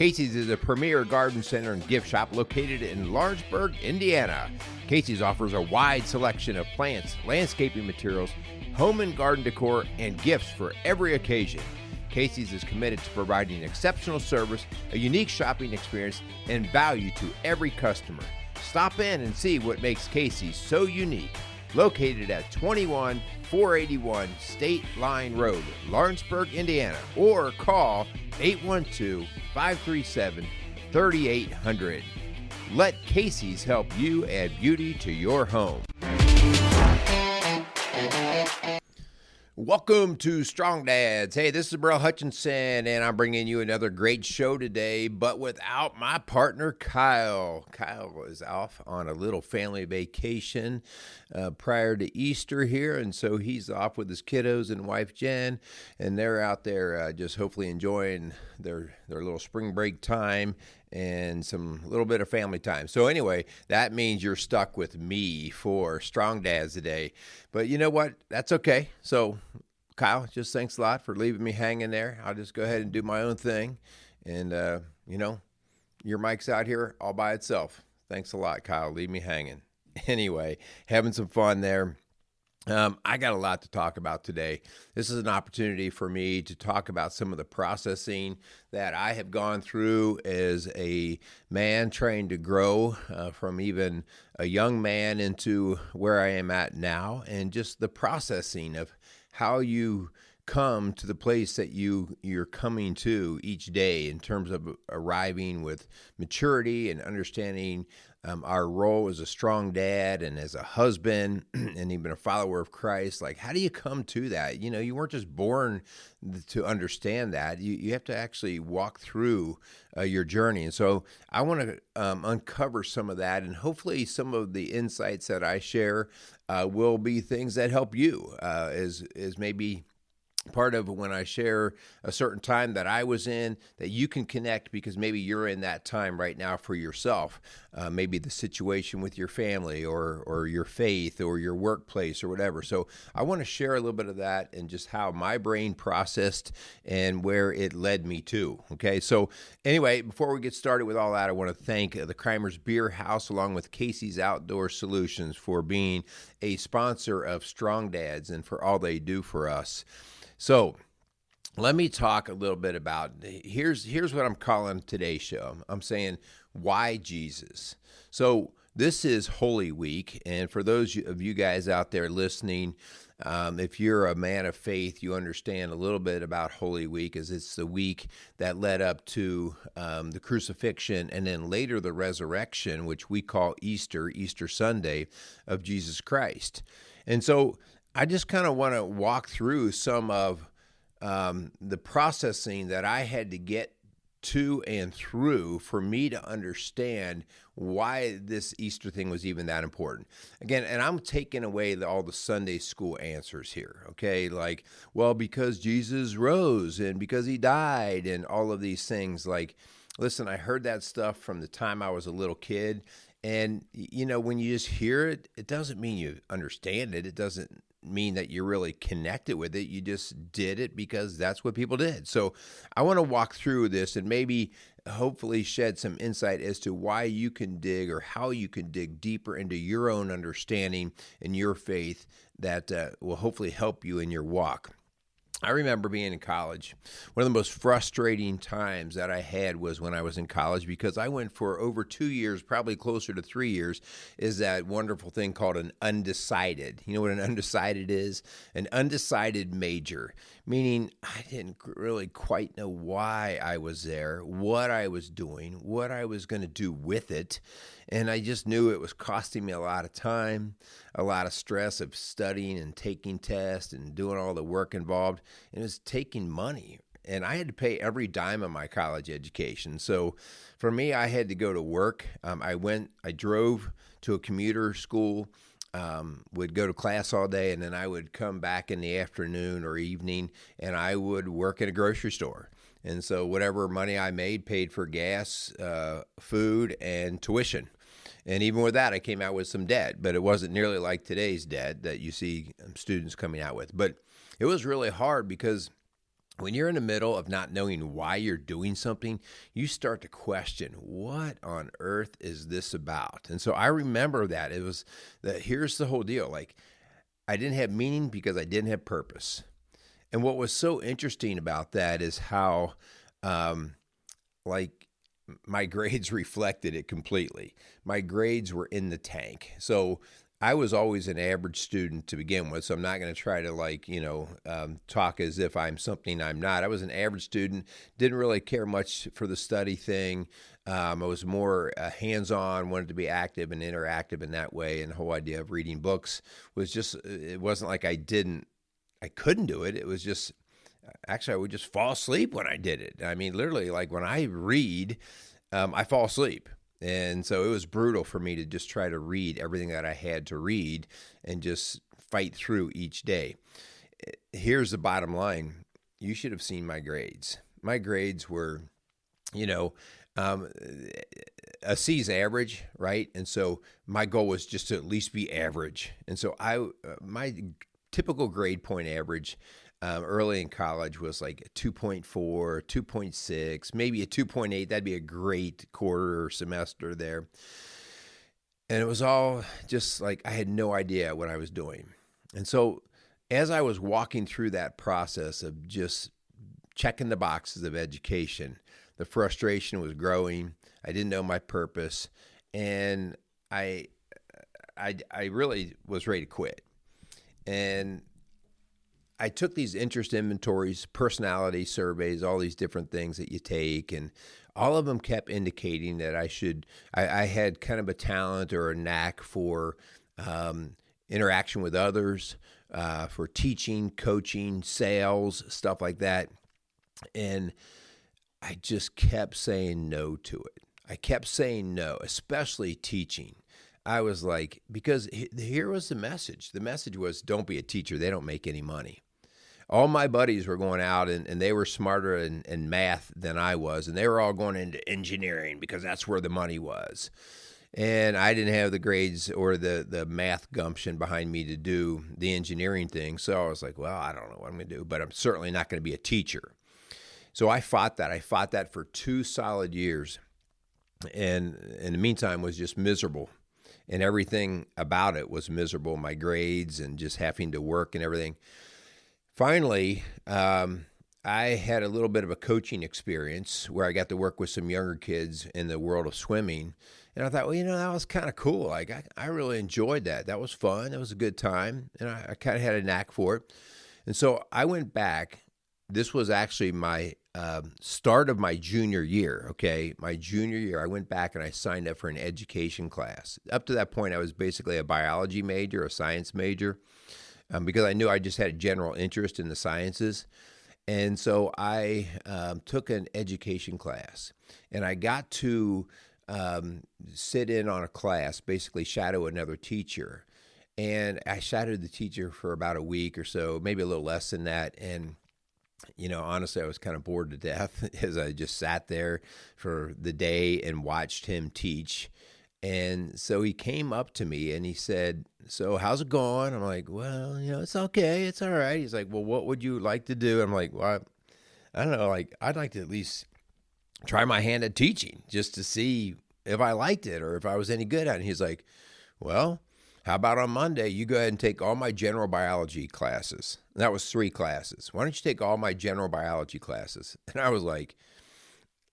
Casey's is a premier garden center and gift shop located in Lawrenceburg, Indiana. Casey's offers a wide selection of plants, landscaping materials, home and garden decor, and gifts for every occasion. Casey's is committed to providing exceptional service, a unique shopping experience, and value to every customer. Stop in and see what makes Casey's so unique. Located at 21481 State Line Road, Lawrenceburg, Indiana, or call 812-537-3800. Let Casey's help you add beauty to your home. Welcome to Strong Dads. Hey, this is Burrell Hutchinson, and I'm bringing you another great show today, but without my partner, Kyle. Kyle is off on a little family vacation prior to Easter here, and so he's off with his kiddos and wife, Jen, and they're out there just hopefully enjoying their little spring break time and some little bit of family time. So anyway, that means you're stuck with me for Strong Dads today. But you know what? That's okay. So Kyle, just thanks a lot for leaving me hanging there. I'll just go ahead and do my own thing. And, your mic's out here all by itself. Thanks a lot, Kyle. Leave me hanging. Anyway, having some fun there. I got a lot to talk about today. This is an opportunity for me to talk about some of the processing that I have gone through as a man trying to grow from even a young man into where I am at now, and just the processing of how you come to the place that you're coming to each day in terms of arriving with maturity and understanding our role as a strong dad and as a husband and even a follower of Christ. Like, how do you come to that? You weren't just born to understand that. You have to actually walk through your journey. And so I want to uncover some of that, and hopefully some of the insights that I share will be things that help you as maybe part of when I share a certain time that I was in, that you can connect because maybe you're in that time right now for yourself. Maybe the situation with your family or your faith or your workplace or whatever. So I want to share a little bit of that and just how my brain processed and where it led me to. Okay, so anyway, before we get started with all that, I want to thank the Kreimer's Beer House along with Casey's Outdoor Solutions for being a sponsor of Strong Dads and for all they do for us. So let me talk a little bit about, here's what I'm calling today's show. I'm saying, why Jesus? So this is Holy Week, and for those of you guys out there listening, if you're a man of faith, you understand a little bit about Holy Week, as it's the week that led up to the crucifixion and then later the resurrection, which we call Easter Sunday, of Jesus Christ. And so I just kind of want to walk through some of the processing that I had to get to and through for me to understand why this Easter thing was even that important. Again, and I'm taking away all the Sunday school answers here, okay? Like, well, because Jesus rose and because he died and all of these things. Like, listen, I heard that stuff from the time I was a little kid. And, when you just hear it, it doesn't mean you understand it. It doesn't mean that you're really connected with it. You just did it because that's what people did. So I want to walk through this and maybe hopefully shed some insight as to why you can dig or how you can dig deeper into your own understanding and your faith that will hopefully help you in your walk. I remember being in college. One of the most frustrating times that I had was when I was in college, because I went for over 2 years, probably closer to 3 years, is that wonderful thing called an undecided. You know what an undecided is? An undecided major, meaning I didn't really quite know why I was there, what I was doing, what I was going to do with it. And I just knew it was costing me a lot of time, a lot of stress of studying and taking tests and doing all the work involved. And it was taking money. And I had to pay every dime of my college education. So for me, I had to go to work. I drove to a commuter school, would go to class all day, and then I would come back in the afternoon or evening, and I would work at a grocery store. And so whatever money I made paid for gas, food, and tuition. And even with that, I came out with some debt, but it wasn't nearly like today's debt that you see students coming out with. But it was really hard because when you're in the middle of not knowing why you're doing something, you start to question, what on earth is this about? And so I remember that it was that here's the whole deal. Like, I didn't have meaning because I didn't have purpose. And what was so interesting about that is how, like, my grades reflected it completely. My grades were in the tank. So I was always an average student to begin with. So I'm not going to try to talk as if I'm something I'm not. I was an average student, didn't really care much for the study thing. I was more hands-on, wanted to be active and interactive in that way. And the whole idea of reading books was just, it wasn't like I couldn't do it. It was just, actually, I would just fall asleep when I did it. I mean, literally, like when I read, I fall asleep. And so it was brutal for me to just try to read everything that I had to read and just fight through each day. Here's the bottom line. You should have seen my grades. My grades were, a C's average, right? And so my goal was just to at least be average. And so my typical grade point average early in college was like a 2.4, 2.6, maybe a 2.8. That'd be a great quarter or semester there. And it was all just like I had no idea what I was doing. And so as I was walking through that process of just checking the boxes of education, the frustration was growing. I didn't know my purpose. And I really was ready to quit. And I took these interest inventories, personality surveys, all these different things that you take, and all of them kept indicating that I had kind of a talent or a knack for interaction with others, for teaching, coaching, sales, stuff like that. And I just kept saying no to it. I kept saying no, especially teaching. I was like, because here was the message. The message was, don't be a teacher. They don't make any money. All my buddies were going out and they were smarter in math than I was. And they were all going into engineering because that's where the money was. And I didn't have the grades or the math gumption behind me to do the engineering thing. So I was like, well, I don't know what I'm going to do, but I'm certainly not going to be a teacher. So I fought that. I fought that for 2 solid years. And in the meantime was just miserable. And everything about it was miserable. My grades and just having to work and everything. Finally, I had a little bit of a coaching experience where I got to work with some younger kids in the world of swimming. And I thought, well, that was kind of cool. Like, I really enjoyed that. That was fun. It was a good time. And I kind of had a knack for it. And so I went back. This was actually my start of my junior year, okay? My junior year, I went back and I signed up for an education class. Up to that point, I was basically a biology major, a science major. Because I knew I just had a general interest in the sciences. And so I took an education class. And I got to sit in on a class, basically shadow another teacher. And I shadowed the teacher for about a week or so, maybe a little less than that. And, honestly, I was kind of bored to death as I just sat there for the day and watched him teach. And so he came up to me and he said, so how's it going? I'm like, well, it's okay. It's all right. He's like, well, what would you like to do? I'm like, well, I don't know. Like, I'd like to at least try my hand at teaching just to see if I liked it or if I was any good at it. And he's like, well, how about on Monday, you go ahead and take all my general biology classes. And that was 3 classes. Why don't you take all my general biology classes? And I was like,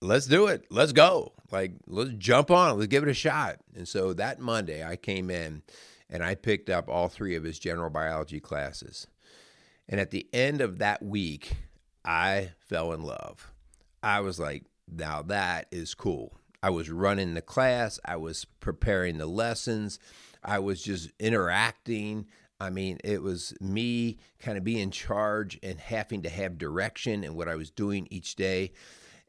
let's do it. Let's go. Like, let's jump on. Let's give it a shot. And so that Monday I came in and I picked up all 3 of his general biology classes. And at the end of that week, I fell in love. I was like, now that is cool. I was running the class. I was preparing the lessons. I was just interacting. I mean, it was me kind of being in charge and having to have direction in what I was doing each day.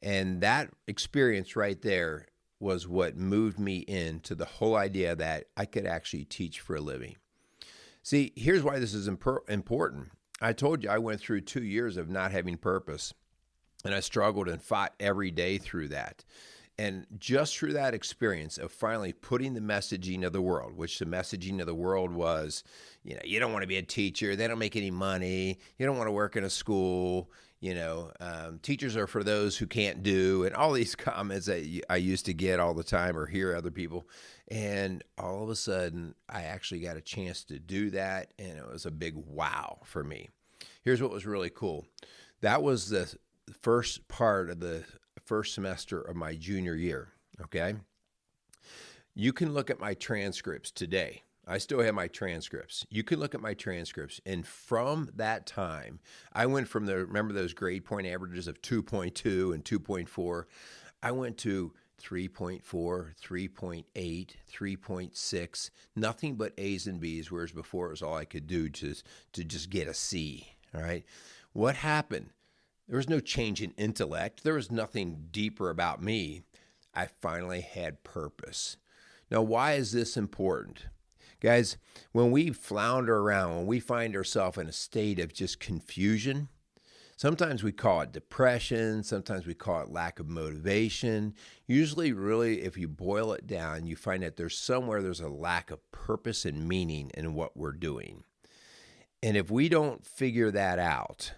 And that experience right there was what moved me into the whole idea that I could actually teach for a living. See, here's why this is important. I told you I went through 2 years of not having purpose, and I struggled and fought every day through that. And just through that experience of finally putting the messaging of the world, which the messaging of the world was, you don't want to be a teacher. They don't make any money. You don't want to work in a school. Teachers are for those who can't do, and all these comments that I used to get all the time or hear other people. And all of a sudden, I actually got a chance to do that, and it was a big wow for me. Here's what was really cool. That was the first part of the first semester of my junior year, okay? You can look at my transcripts today. I still have my transcripts. You can look at my transcripts. And from that time, I went from remember those grade point averages of 2.2 and 2.4? I went to 3.4, 3.8, 3.6, nothing but A's and B's, whereas before it was all I could do to just get a C, all right? What happened? There was no change in intellect. There was nothing deeper about me. I finally had purpose. Now, why is this important? Guys, when we flounder around, when we find ourselves in a state of just confusion, sometimes we call it depression, sometimes we call it lack of motivation. Usually, really, if you boil it down, you find that there's a lack of purpose and meaning in what we're doing. And if we don't figure that out,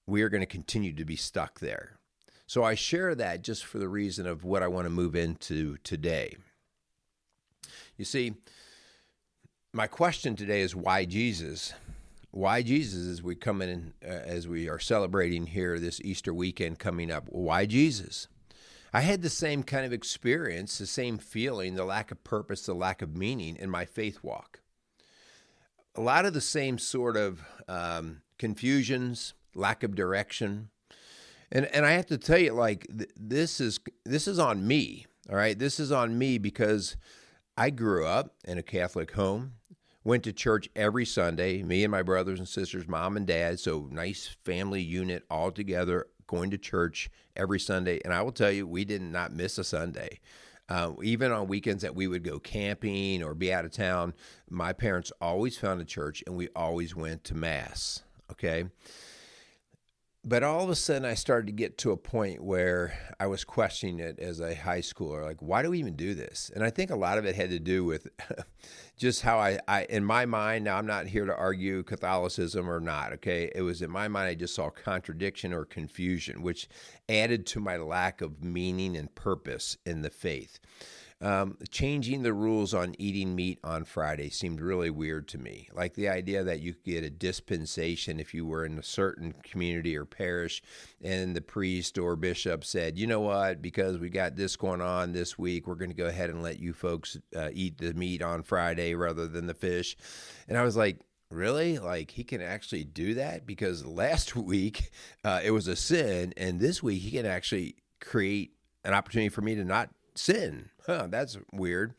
we are going to continue to be stuck there. So I share that just for the reason of what I want to move into today. You see, my question today is why Jesus? Why Jesus as we come in, as we are celebrating here this Easter weekend coming up? Why Jesus? I had the same kind of experience, the same feeling, the lack of purpose, the lack of meaning in my faith walk. A lot of the same sort of confusions, lack of direction. And I have to tell you, like, this is on me, all right? This is on me because I grew up in a Catholic home, went to church every Sunday, me and my brothers and sisters, mom and dad, so nice family unit all together, going to church every Sunday. And I will tell you, we did not miss a Sunday. Even on weekends that we would go camping or be out of town, my parents always found a church and we always went to Mass, okay? But all of a sudden, I started to get to a point where I was questioning it as a high schooler. Like, why do we even do this? And I think a lot of it had to do with just how I in my mind, now I'm not here to argue Catholicism or not, okay? It was in my mind, I just saw contradiction or confusion, which added to my lack of meaning and purpose in the faith. Changing the rules on eating meat on Friday seemed really weird to me. Like the idea that you could get a dispensation if you were in a certain community or parish and the priest or bishop said, you know what, because we got this going on this week, we're going to go ahead and let you folks eat the meat on Friday rather than the fish. And I was like, really? Like he can actually do that? Because last week it was a sin, and this week he can actually create an opportunity for me to not sin. That's weird.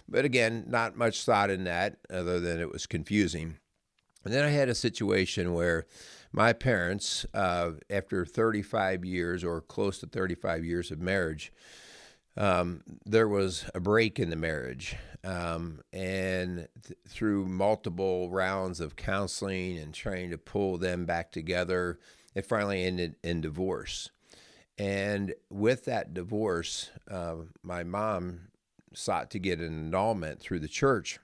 But again, not much thought in that other than it was confusing. And then I had a situation where my parents, after 35 years or close to 35 years of marriage, there was a break in the marriage. And through multiple rounds of counseling and trying to pull them back together, it finally ended in divorce. And with that divorce, my mom sought to get an annulment through the church.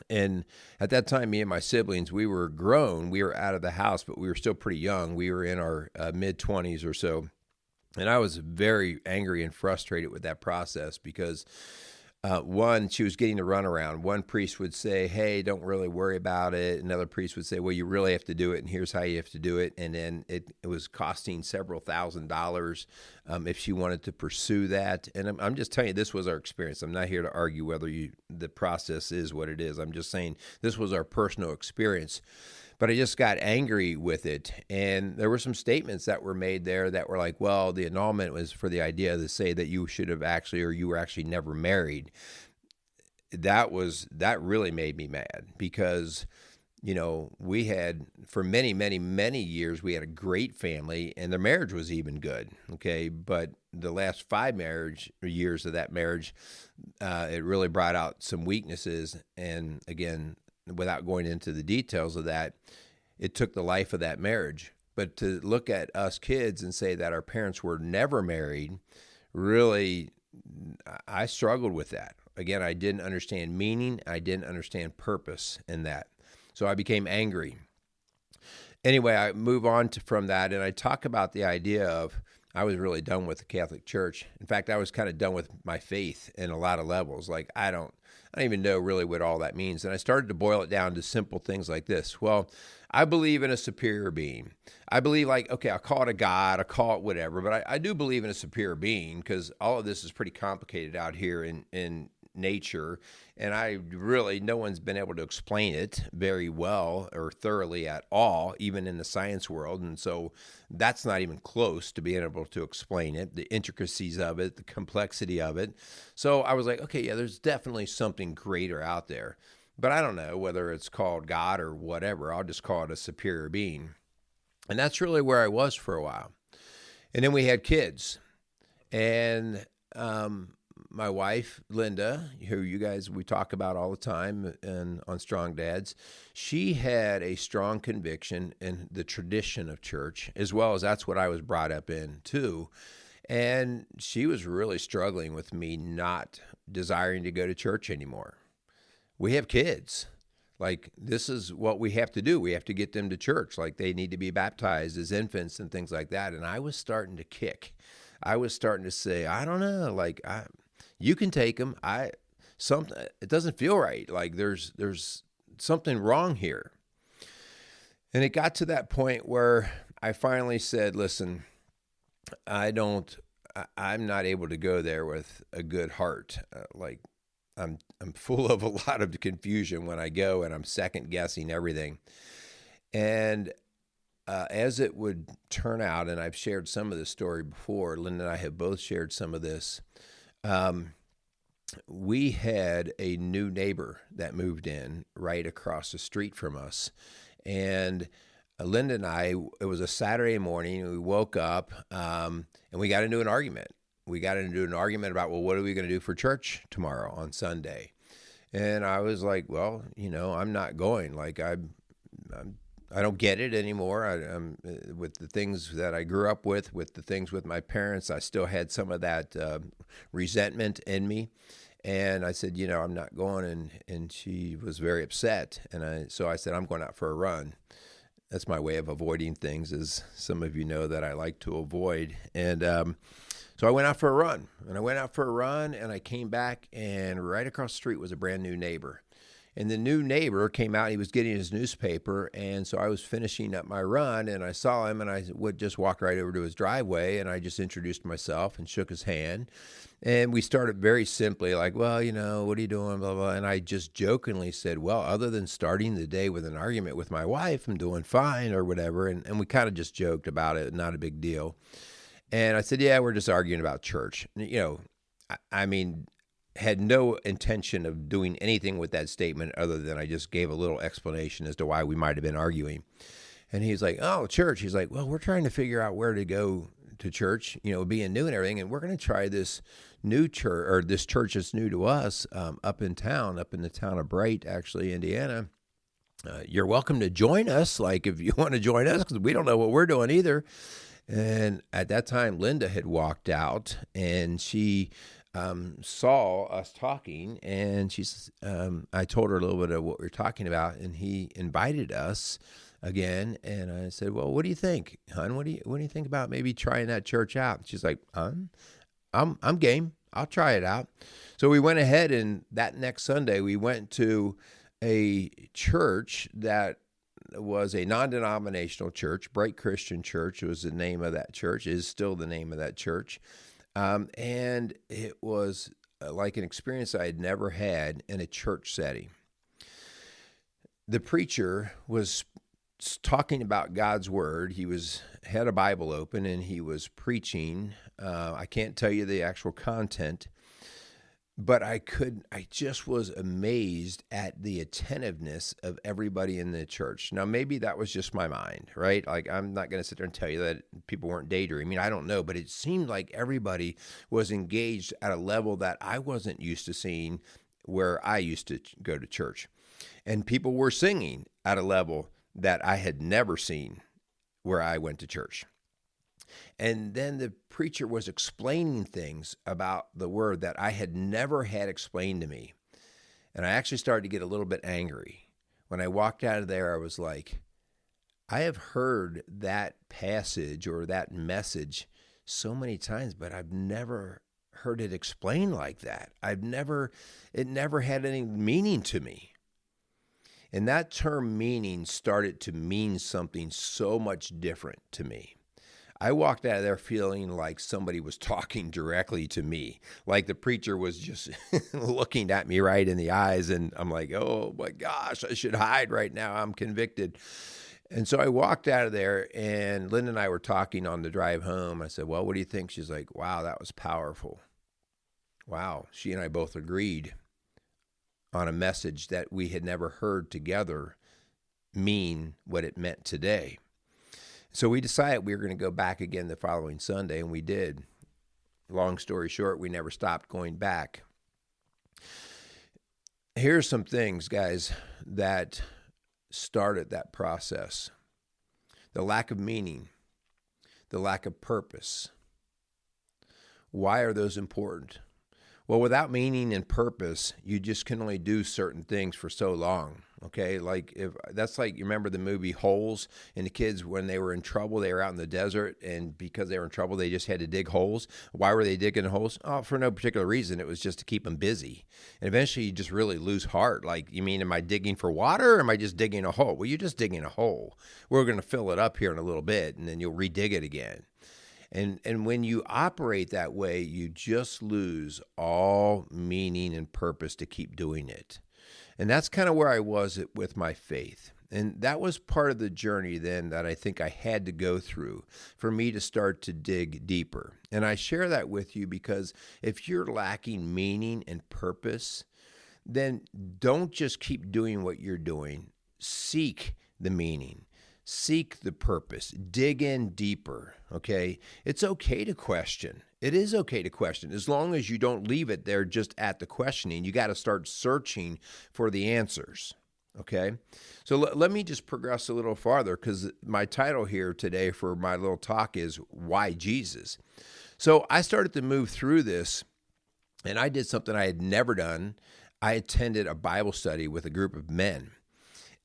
And at that time, me and my siblings, we were grown. We were out of the house, but we were still pretty young. We were in our mid-20s or so. And I was very angry and frustrated with that process because one, she was getting the runaround. One priest would say, hey, don't really worry about it. Another priest would say, well, you really have to do it, and here's how you have to do it. And then it was costing several $1,000s if she wanted to pursue that. And I'm just telling you, this was our experience. I'm not here to argue whether the process is what it is. I'm just saying this was our personal experience. But I just got angry with it. And there were some statements that were made there that were like, well, the annulment was for the idea to say that you should have actually, or you were actually never married. That really made me mad because, you know, we had for many, many, many years, we had a great family and the marriage was even good. Okay. But the last 5 years of that marriage, it really brought out some weaknesses. And again, without going into the details of that, it took the life of that marriage. But to look at us kids and say that our parents were never married, really, I struggled with that. Again, I didn't understand meaning. I didn't understand purpose in that. So I became angry. Anyway, I move on from that, and I talk about the idea of I was really done with the Catholic Church. In fact, I was kind of done with my faith in a lot of levels. Like I don't even know really what all that means. And I started to boil it down to simple things like this. Well, I believe in a superior being. I believe like, okay, I'll call it a God, I'll call it whatever, but I do believe in a superior being because all of this is pretty complicated out here in nature. And no one's been able to explain it very well or thoroughly at all, even in the science world. And so that's not even close to being able to explain it, the intricacies of it, the complexity of it. So I was like, okay, yeah, there's definitely something greater out there. But I don't know whether it's called God or whatever. I'll just call it a superior being. And that's really where I was for a while. And then we had kids. And my wife, Linda, who we talk about all the time and on Strong Dads, she had a strong conviction in the tradition of church, as well as that's what I was brought up in too. And she was really struggling with me not desiring to go to church anymore. We have kids. Like, this is what we have to do. We have to get them to church. Like, they need to be baptized as infants and things like that. And I was starting to kick. I was starting to say, I don't know, like, you can take them. It doesn't feel right. Like, there's something wrong here. And it got to that point where I finally said, listen, I'm not able to go there with a good heart. I'm full of a lot of confusion when I go, and I'm second guessing everything. And as it would turn out, and I've shared some of this story before, Linda and I have both shared some of this. We had a new neighbor that moved in right across the street from us. And Linda and I, it was a Saturday morning, we woke up and we got into an argument. We got into an argument about, well, what are we going to do for church tomorrow on Sunday? And I was like, well, I'm not going. Like, I don't get it anymore. I'm with the things that I grew up with the things with my parents, I still had some of that resentment in me. And I said, I'm not going. And she was very upset. And so I said, I'm going out for a run. That's my way of avoiding things, as some of you know that I like to avoid. And so I went out for a run. And I came back, and right across the street was a brand new neighbor. And the new neighbor came out, he was getting his newspaper, and so I was finishing up my run, and I saw him, and I would just walk right over to his driveway, and I just introduced myself and shook his hand. And we started very simply, like, well, what are you doing, blah, blah. And I just jokingly said, well, other than starting the day with an argument with my wife, I'm doing fine or whatever. And we kind of just joked about it, not a big deal. And I said, yeah, we're just arguing about church. I mean, had no intention of doing anything with that statement other than I just gave a little explanation as to why we might have been arguing. And he's like, oh, church. He's like, well, we're trying to figure out where to go to church, being new and everything. And we're going to try this new church, or this church that's new to us, up in the town of Bright, actually, Indiana. You're welcome to join us. Like, if you want to join us, because we don't know what we're doing either. And at that time, Linda had walked out, and she saw us talking, and I told her a little bit of what we were talking about, and he invited us again. And I said, well, what do you think, hon? What do you think about maybe trying that church out? She's like, I'm game. I'll try it out. So we went ahead, and that next Sunday we went to a church that was a non-denominational church. Bright Christian Church was the name of that church, is still the name of that church. And it was like an experience I had never had in a church setting. The preacher was talking about God's word. He had a Bible open, and he was preaching. I can't tell you the actual content, but I just was amazed at the attentiveness of everybody in the church. Now, maybe that was just my mind, right? Like, I'm not going to sit there and tell you that people weren't daydreaming. I don't know, but it seemed like everybody was engaged at a level that I wasn't used to seeing where I used to go to church. And people were singing at a level that I had never seen where I went to church. And then the preacher was explaining things about the word that I had never had explained to me. And I actually started to get a little bit angry. When I walked out of there, I was like, I have heard that passage or that message so many times, but I've never heard it explained like that. It never had any meaning to me. And that term meaning started to mean something so much different to me. I walked out of there feeling like somebody was talking directly to me, like the preacher was just looking at me right in the eyes. And I'm like, oh my gosh, I should hide right now. I'm convicted. And so I walked out of there, and Linda and I were talking on the drive home. I said, well, what do you think? She's like, wow, that was powerful. Wow. She and I both agreed on a message that we had never heard together mean what it meant today. So we decided we were going to go back again the following Sunday, and we did. Long story short, we never stopped going back. Here's some things, guys, that started that process. The lack of meaning, the lack of purpose. Why are those important? Well, without meaning and purpose, you just can only do certain things for so long. Okay, like if that's like, you remember the movie Holes, and the kids, when they were in trouble, they were out in the desert, and because they were in trouble, they just had to dig holes. Why were they digging holes? Oh, for no particular reason. It was just to keep them busy. And eventually you just really lose heart. Like, you mean, am I digging for water, or am I just digging a hole? Well, you're just digging a hole. We're going to fill it up here in a little bit, and then you'll redig it again. And when you operate that way, you just lose all meaning and purpose to keep doing it. And that's kind of where I was with my faith. And that was part of the journey then that I think I had to go through for me to start to dig deeper. And I share that with you because if you're lacking meaning and purpose, then don't just keep doing what you're doing. Seek the meaning. Seek the purpose. Dig in deeper, okay? It's okay to question. It is okay to question, as long as you don't leave it there just at the questioning. You got to start searching for the answers, okay? So let me just progress a little farther, because my title here today for my little talk is Why Jesus? So I started to move through this, and I did something I had never done. I attended a Bible study with a group of men.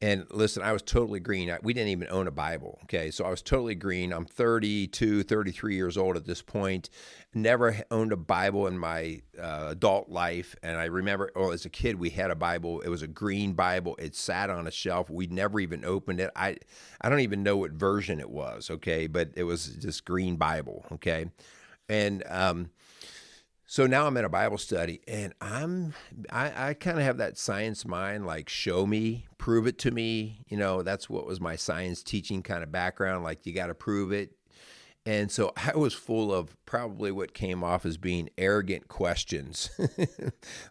And listen, I was totally green. We didn't even own a Bible, okay? So I was totally green. I'm 32, 33 years old at this point. Never owned a Bible in my adult life. And I remember, as a kid, we had a Bible. It was a green Bible. It sat on a shelf. We'd never even opened it. I don't even know what version it was, okay? But it was just green Bible, okay? And so now I'm in a Bible study, and I kind of have that science mind, like, show me, prove it to me. You know, that's what was my science teaching kind of background. Like, you got to prove it. And so I was full of probably what came off as being arrogant questions.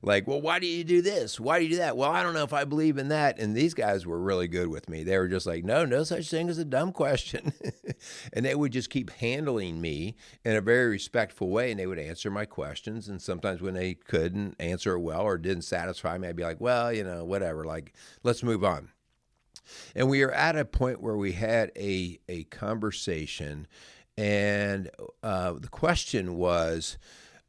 Like, well, why do you do this? Why do you do that? Well, I don't know if I believe in that. And these guys were really good with me. They were just like, no such thing as a dumb question. And they would just keep handling me in a very respectful way. And they would answer my questions. And sometimes when they couldn't answer it well or didn't satisfy me, I'd be like, well, whatever, like, let's move on. And we are at a point where we had a conversation. And the question was,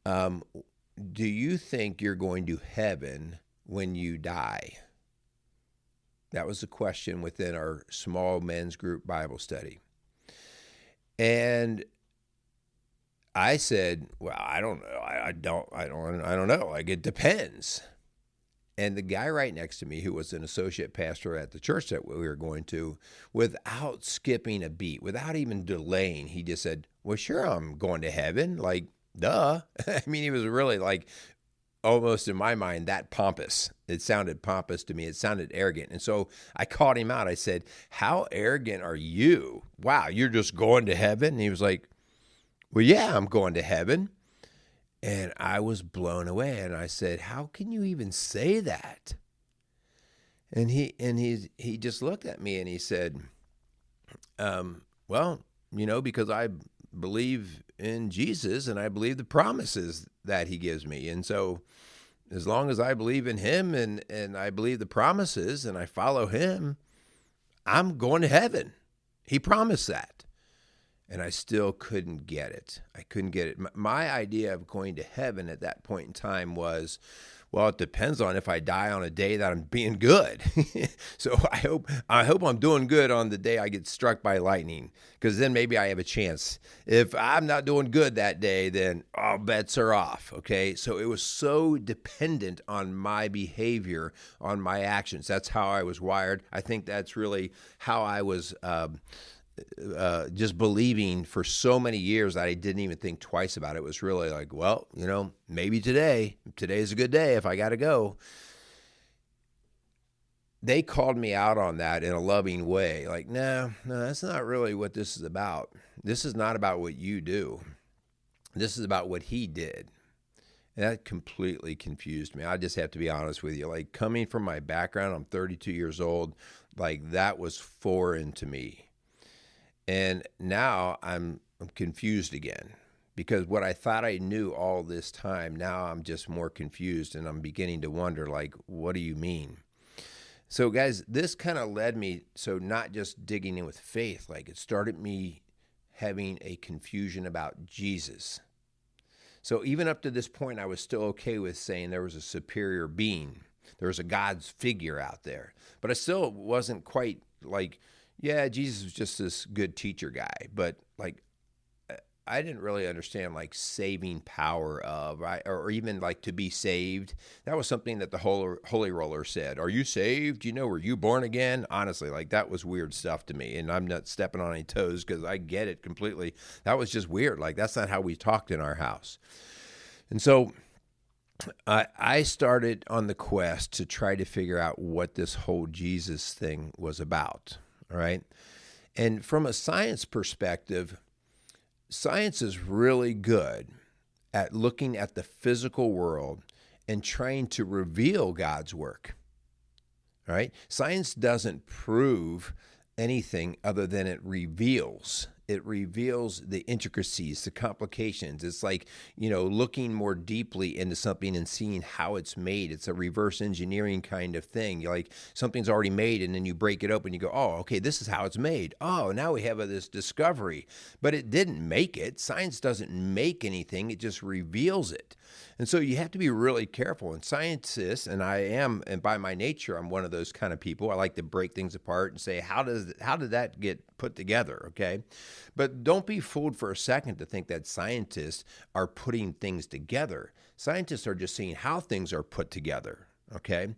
do you think you're going to heaven when you die? That was the question within our small men's group Bible study. And I said, well, I don't know. I don't know. Like, it depends. And the guy right next to me, who was an associate pastor at the church that we were going to, without skipping a beat, without even delaying, he just said, well, sure, I'm going to heaven. Like, duh. I mean, he was really, like, almost in my mind that pompous. It sounded pompous to me. It sounded arrogant. And so I called him out. I said, how arrogant are you? Wow, you're just going to heaven? And he was like, well, yeah, I'm going to heaven. And I was blown away, and I said, how can you even say that? And he just looked at me and he said, well, because I believe in Jesus and I believe the promises that he gives me. And so as long as I believe in him and I believe the promises and I follow him, I'm going to heaven. He promised that. and I still couldn't get it. I couldn't get it. My idea of going to heaven at that point in time was, well, it depends on if I die on a day that I'm being good. So I hope I'm doing good on the day I get struck by lightning, because then maybe I have a chance. If I'm not doing good that day, then all bets are off. Okay, so it was so dependent on my behavior, on my actions. That's how I was wired. I think that's really how I was just believing for so many years that I didn't even think twice about it. It was really like, well, maybe today's a good day if I got to go. They called me out on that in a loving way. Like, no, that's not really what this is about. This is not about what you do. This is about what he did. And that completely confused me. I just have to be honest with you. Like, coming from my background, I'm 32 years old. Like, that was foreign to me. And now I'm confused again, because what I thought I knew all this time, now I'm just more confused, and I'm beginning to wonder, like, what do you mean? So guys, this kind of led me, so not just digging in with faith, like it started me having a confusion about Jesus. So even up to this point, I was still okay with saying there was a superior being. There was a God's figure out there. But I still wasn't quite like, yeah, Jesus was just this good teacher guy. But like, I didn't really understand like saving power of, right? Or even like to be saved. That was something that the Holy Roller said. Are you saved? Were you born again? Honestly, like that was weird stuff to me. And I'm not stepping on any toes because I get it completely. That was just weird. Like that's not how we talked in our house. And so I started on the quest to try to figure out what this whole Jesus thing was about. All right. And from a science perspective, science is really good at looking at the physical world and trying to reveal God's work. All right? Science doesn't prove anything other than it reveals. It reveals the intricacies, the complications. It's like, looking more deeply into something and seeing how it's made. It's a reverse engineering kind of thing. Like something's already made and then you break it open and you go, oh, okay, this is how it's made. Oh, now we have this discovery. But it didn't make it. Science doesn't make anything. It just reveals it. And so you have to be really careful. And scientists, and I am, and by my nature, I'm one of those kind of people. I like to break things apart and say, how did that get put together? Okay. But don't be fooled for a second to think that scientists are putting things together. Scientists are just seeing how things are put together. Okay.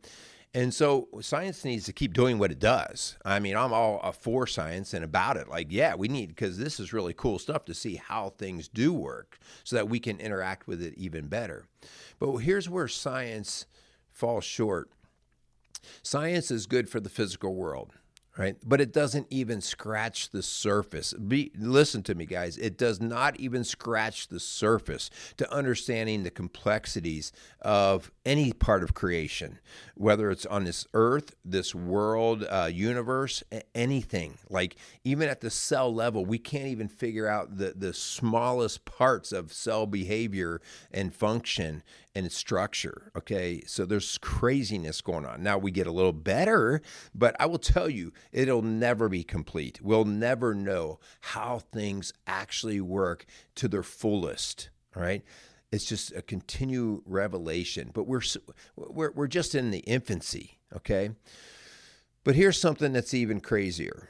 And so science needs to keep doing what it does. I mean, I'm all for science and about it. Like, yeah, we need, because this is really cool stuff to see how things do work so that we can interact with it even better. But here's where science falls short. Science is good for the physical world, right? But it doesn't even scratch the surface. Listen to me, guys. It does not even scratch the surface to understanding the complexities of any part of creation, whether it's on this earth, this world, universe, anything. Like even at the cell level, we can't even figure out the smallest parts of cell behavior and function and structure. Okay, so there's craziness going on. Now we get a little better, but I will tell you, it'll never be complete. We'll never know how things actually work to their fullest. All right, it's just a continued revelation. But we're just in the infancy. Okay, but here's something that's even crazier.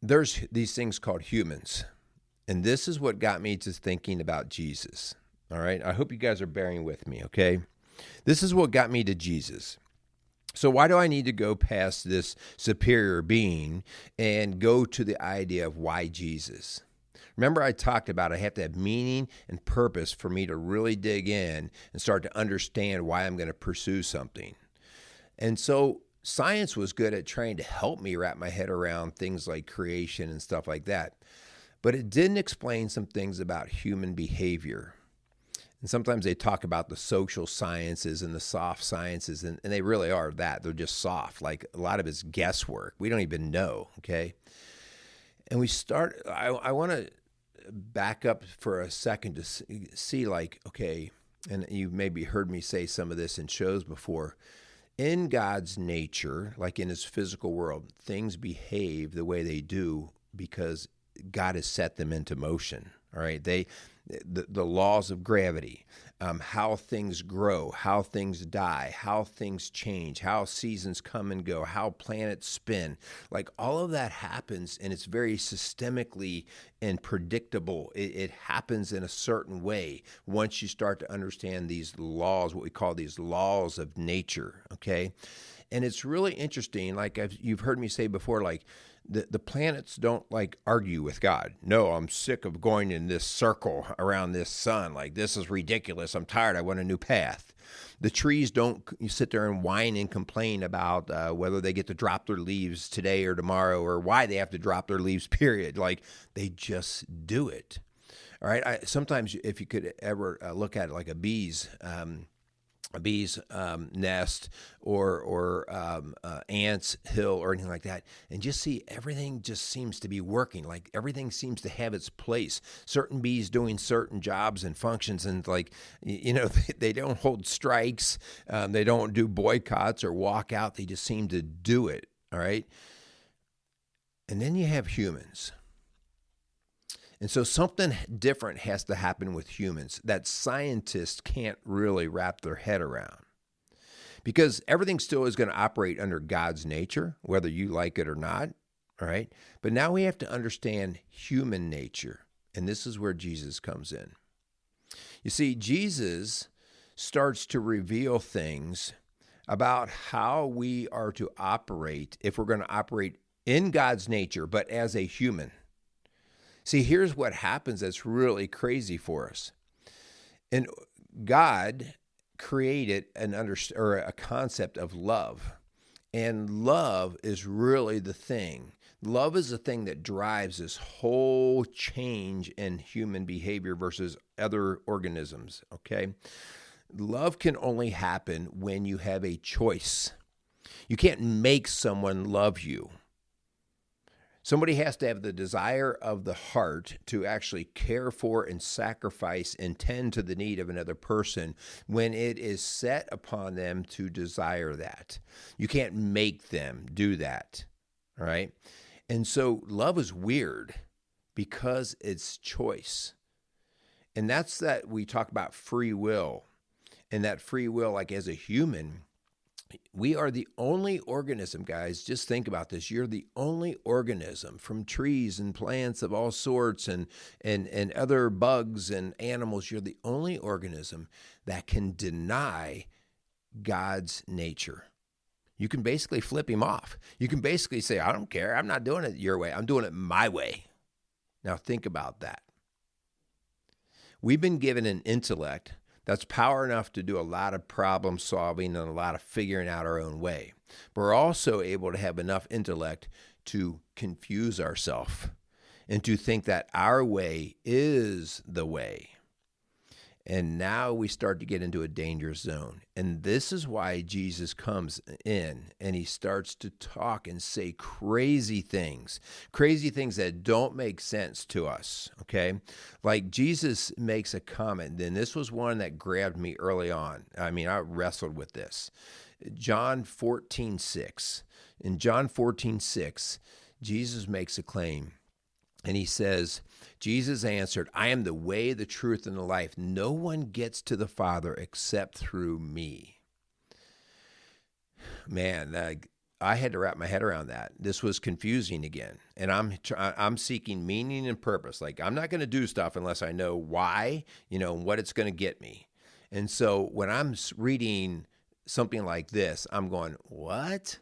There's these things called humans, and this is what got me to thinking about Jesus. All right, I hope you guys are bearing with me, okay? This is what got me to Jesus. So why do I need to go past this superior being and go to the idea of why Jesus? Remember I talked about I have to have meaning and purpose for me to really dig in and start to understand why I'm going to pursue something. And so science was good at trying to help me wrap my head around things like creation and stuff like that. But it didn't explain some things about human behavior. And sometimes they talk about the social sciences and the soft sciences, and they really are that. They're just soft. Like a lot of it's guesswork. We don't even know, okay? And I want to back up for a second to see like, okay, and you've maybe heard me say some of this in shows before. In God's nature, like in his physical world, things behave the way they do because God has set them into motion. All right, the laws of gravity, how things grow, how things die, how things change, how seasons come and go, how planets spin. Like all of that happens, and it's very systemically and predictable. It happens in a certain way once you start to understand these laws, what we call these laws of nature. Okay, and it's really interesting. Like you've heard me say before, like the planets don't like argue with God. No, I'm sick of going in this circle around this sun. Like, this is ridiculous. I'm tired. I want a new path. The trees don't sit there and whine and complain about whether they get to drop their leaves today or tomorrow, or why they have to drop their leaves, period. Like, they just do it. All right. Sometimes if you could ever look at it like a bee's nest or ants hill or anything like that, and just see everything just seems to be working. Like everything seems to have its place. Certain bees doing certain jobs and functions, and like, they don't hold strikes. They don't do boycotts or walk out. They just seem to do it. All right. And then you have humans. And so something different has to happen with humans that scientists can't really wrap their head around. Because everything still is going to operate under God's nature, whether you like it or not, all right? But now we have to understand human nature, and this is where Jesus comes in. You see, Jesus starts to reveal things about how we are to operate if we're going to operate in God's nature, but as a human. See, here's what happens that's really crazy for us. And God created a concept of love. And love is really the thing. Love is the thing that drives this whole change in human behavior versus other organisms, okay? Love can only happen when you have a choice. You can't make someone love you. Somebody has to have the desire of the heart to actually care for and sacrifice and tend to the need of another person when it is set upon them to desire that. You can't make them do that, all right? And so love is weird because it's choice. And that's that we talk about free will. And that free will, like as a human, we are the only organism, guys. Just think about this. You're the only organism from trees and plants of all sorts and other bugs and animals. You're the only organism that can deny God's nature. You can basically flip him off. You can basically say, I don't care. I'm not doing it your way. I'm doing it my way. Now think about that. We've been given an intellect that's power enough to do a lot of problem solving and a lot of figuring out our own way. But we're also able to have enough intellect to confuse ourselves and to think that our way is the way. And now we start to get into a dangerous zone. And this is why Jesus comes in and he starts to talk and say crazy things that don't make sense to us, okay? Like Jesus makes a comment, and this was one that grabbed me early on. I mean, I wrestled with this. John 14:6. In John 14:6, Jesus makes a claim. And he says, Jesus answered, I am the way, the truth, and the life. No one gets to the Father except through me. Man, I had to wrap my head around that. This was confusing again. And I'm seeking meaning and purpose. Like, I'm not going to do stuff unless I know why, and what it's going to get me. And so when I'm reading something like this, I'm going, what?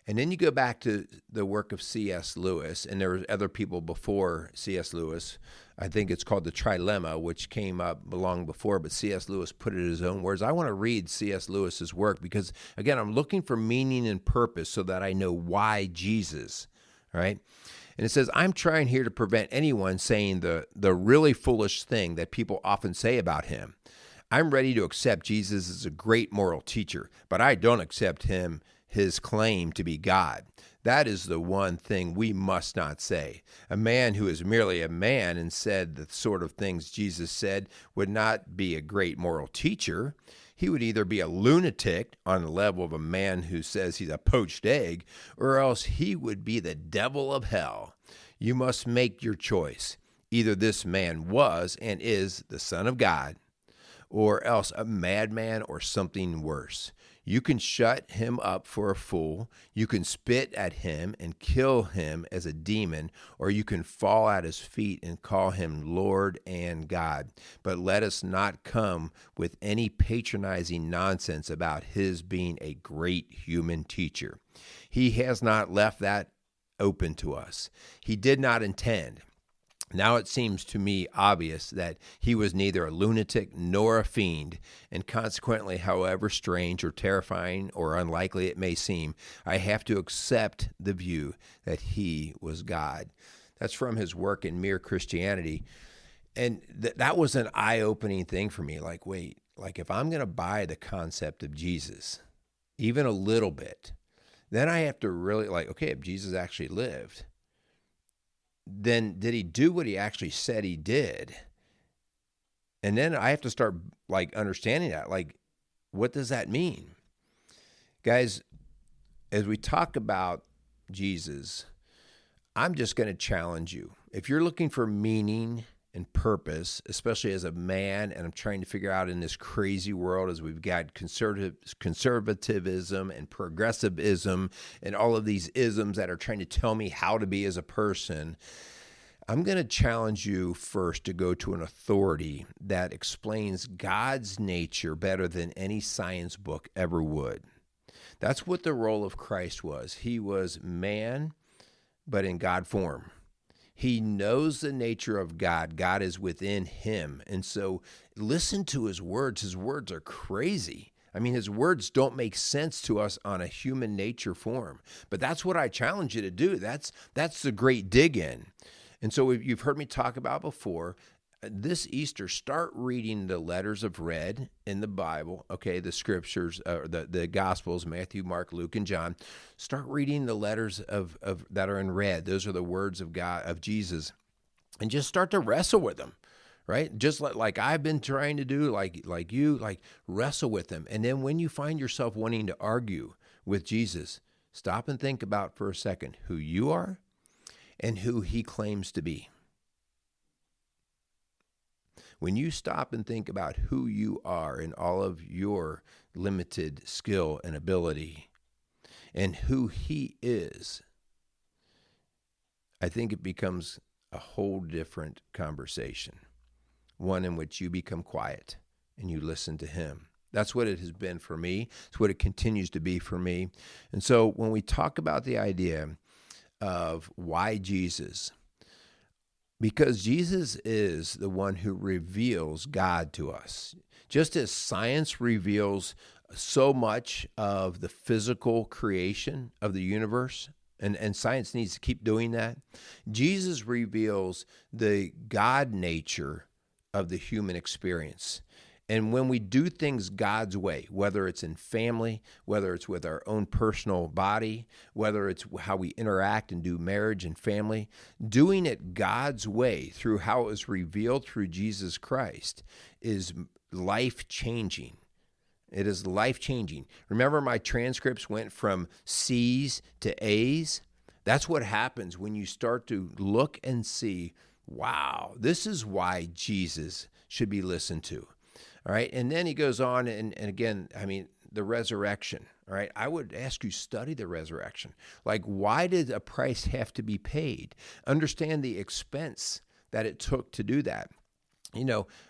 And then you go back to the work of C.S. Lewis, and there were other people before C.S. Lewis. I think it's called the Trilemma, which came up long before, but C.S. Lewis put it in his own words. I want to read C.S. Lewis's work because, again, I'm looking for meaning and purpose so that I know why Jesus, all right? And it says, I'm trying here to prevent anyone saying the really foolish thing that people often say about him. I'm ready to accept Jesus as a great moral teacher, but I don't accept his claim to be God. That is the one thing we must not say. A man who is merely a man and said the sort of things Jesus said would not be a great moral teacher. He would either be a lunatic on the level of a man who says he's a poached egg, or else he would be the devil of hell. You must make your choice. Either this man was and is the Son of God, or else a madman or something worse. You can shut him up for a fool. You can spit at him and kill him as a demon, or you can fall at his feet and call him Lord and God. But let us not come with any patronizing nonsense about his being a great human teacher. He has not left that open to us. He did not intend. Now it seems to me obvious that he was neither a lunatic nor a fiend, and consequently, however strange or terrifying or unlikely it may seem, I have to accept the view that he was God. That's from his work in Mere Christianity. And that was an eye-opening thing for me. Like, wait, like if I'm going to buy the concept of Jesus, even a little bit, then I have to really okay, if Jesus actually lived, then did he do what he actually said he did? And then I have to start understanding that. What does that mean? Guys, as we talk about Jesus, I'm just going to challenge you. If you're looking for meaning and purpose, especially as a man, and I'm trying to figure out in this crazy world as we've got conservatism and progressivism and all of these isms that are trying to tell me how to be as a person, I'm going to challenge you first to go to an authority that explains God's nature better than any science book ever would. That's what the role of Christ was. He was man, but in God form. He knows the nature of God. God is within him. And so listen to his words. His words are crazy. I mean, his words don't make sense to us on a human nature form. But that's what I challenge you to do. That's the great dig in. And so you've heard me talk about before, this Easter, start reading the letters of red in the Bible, okay, the scriptures, the Gospels, Matthew, Mark, Luke, and John. Start reading the letters of that are in red. Those are the words of God, of Jesus, and just start to wrestle with them, right? Just like I've been trying to do, like you, wrestle with them. And then when you find yourself wanting to argue with Jesus, stop and think about for a second who you are and who he claims to be. When you stop and think about who you are and all of your limited skill and ability and who he is, I think it becomes a whole different conversation, one in which you become quiet and you listen to him. That's what it has been for me. It's what it continues to be for me. And so when we talk about the idea of why Jesus, because Jesus is the one who reveals God to us. Just as science reveals so much of the physical creation of the universe, and science needs to keep doing that, Jesus reveals the God nature of the human experience. And when we do things God's way, whether it's in family, whether it's with our own personal body, whether it's how we interact and do marriage and family, doing it God's way through how it was revealed through Jesus Christ is life-changing. It is life-changing. Remember, my transcripts went from C's to A's? That's what happens when you start to look and see, wow, this is why Jesus should be listened to. All right. And then he goes on and again, I mean, the resurrection. All right. I would ask you, study the resurrection. Why did a price have to be paid? Understand the expense that it took to do that.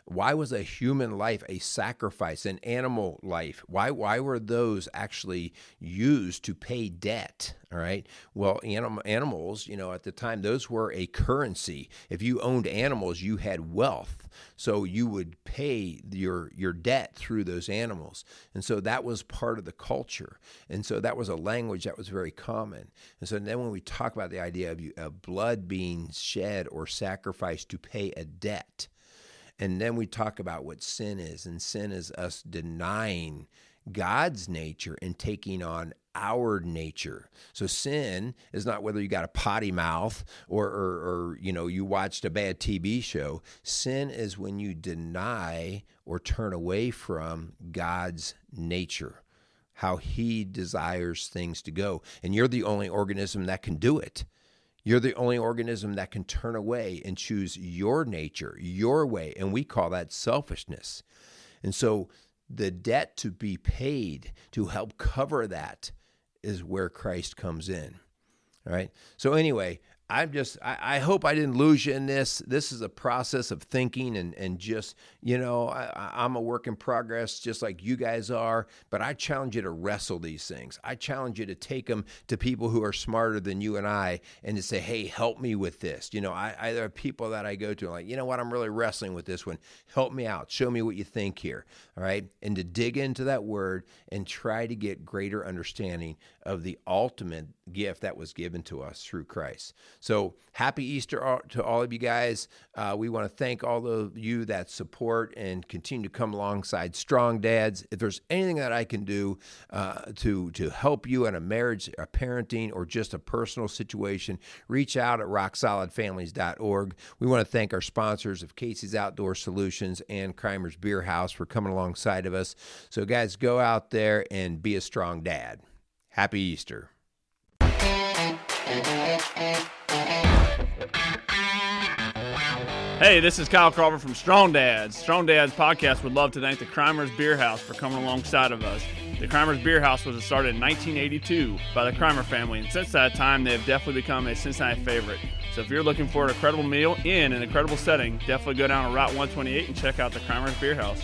Why was a human life a sacrifice, an animal life? Why were those actually used to pay debt? All right. Well, animals, at the time, those were a currency. If you owned animals, you had wealth. So you would pay your debt through those animals. And so that was part of the culture. And so that was a language that was very common. And so then when we talk about the idea of blood being shed or sacrificed to pay a debt, and then we talk about what sin is, and sin is us denying God's nature and taking on our nature. So sin is not whether you got a potty mouth or you watched a bad TV show. Sin is when you deny or turn away from God's nature, how he desires things to go. And you're the only organism that can do it. You're the only organism that can turn away and choose your nature, your way, and we call that selfishness. And so the debt to be paid to help cover that is where Christ comes in. All right. So anyway, I hope I didn't lose you in this. This is a process of thinking and just, I'm a work in progress just like you guys are, but I challenge you to wrestle these things. I challenge you to take them to people who are smarter than you and I and to say, hey, help me with this. There are people that I go to like, you know what, I'm really wrestling with this one. Help me out. Show me what you think here. All right. And to dig into that word and try to get greater understanding of the ultimate gift that was given to us through Christ. So happy Easter to all of you guys. We want to thank all of you that support and continue to come alongside Strong Dads. If there's anything that I can do to help you in a marriage, a parenting, or just a personal situation, reach out at rocksolidfamilies.org. We want to thank our sponsors of Casey's Outdoor Solutions and Crimer's Beer House for coming alongside of us. So guys, go out there and be a strong dad. Happy Easter. Hey, this is Kyle Crawford from Strong Dads. Strong Dads podcast would love to thank the Crimer's Beer House for coming alongside of us. The Crimer's Beer House was started in 1982 by the Crimer family, and since that time, they have definitely become a Cincinnati favorite. So if you're looking for an incredible meal in an incredible setting, definitely go down to Route 128 and check out the Crimer's Beer House.